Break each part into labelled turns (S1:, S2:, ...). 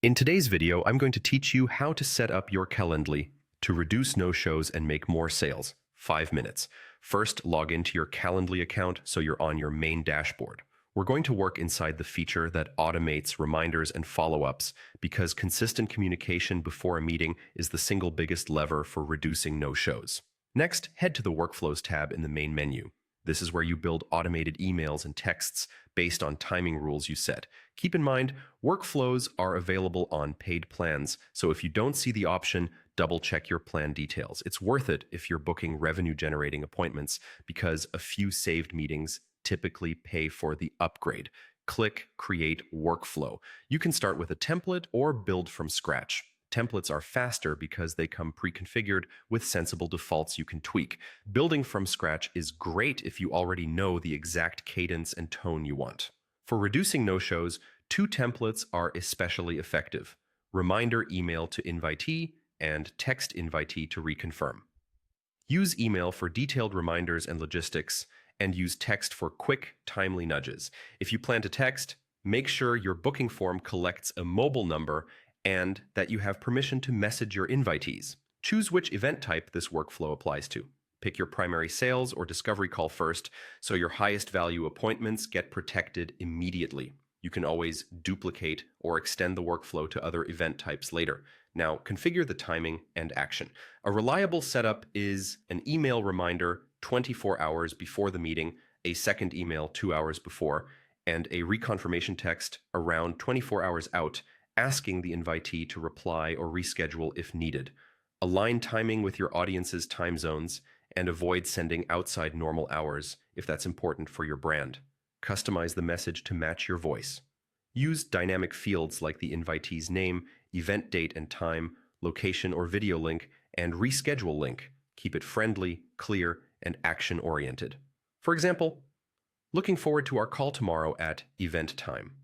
S1: In today's video, I'm going to teach you how to set up your Calendly to reduce no-shows and make more sales. 5 minutes. First, log into your Calendly account so you're on your main dashboard. We're going to work inside the feature that automates reminders and follow-ups because consistent communication before a meeting is the single biggest lever for reducing no-shows. Next, head to the Workflows tab in the main menu. This is where you build automated emails and texts based on timing rules you set. Keep in mind, workflows are available on paid plans, so if you don't see the option, double-check your plan details. It's worth it if you're booking revenue-generating appointments because a few saved meetings typically pay for the upgrade. Click Create Workflow. You can start with a template or build from scratch. Templates are faster because they come pre-configured with sensible defaults you can tweak. Building from scratch is great if you already know the exact cadence and tone you want. For reducing no-shows, 2 templates are especially effective: reminder email to invitee and text invitee to reconfirm. Use email for detailed reminders and logistics, and use text for quick, timely nudges. If you plan to text, make sure your booking form collects a mobile number and that you have permission to message your invitees. Choose which event type this workflow applies to. Pick your primary sales or discovery call first, so your highest value appointments get protected immediately. You can always duplicate or extend the workflow to other event types later. Now, configure the timing and action. A reliable setup is an email reminder 24 hours before the meeting, a second email 2 hours before, and a reconfirmation text around 24 hours out, asking the invitee to reply or reschedule if needed. Align timing with your audience's time zones and avoid sending outside normal hours if that's important for your brand. Customize the message to match your voice. Use dynamic fields like the invitee's name, event date and time, location or video link, and reschedule link. Keep it friendly, clear, and action-oriented. For example, looking forward to our call tomorrow at event time.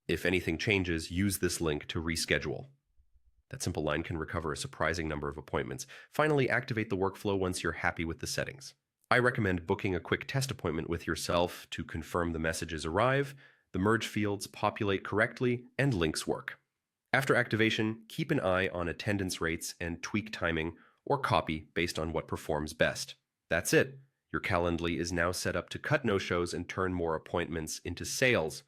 S1: If anything changes, use this link to reschedule. That simple line can recover a surprising number of appointments. Finally, activate the workflow once you're happy with the settings. I recommend booking a quick test appointment with yourself to confirm the messages arrive, the merge fields populate correctly, and links work. After activation, keep an eye on attendance rates and tweak timing or copy based on what performs best. That's it. Your Calendly is now set up to cut no-shows and turn more appointments into sales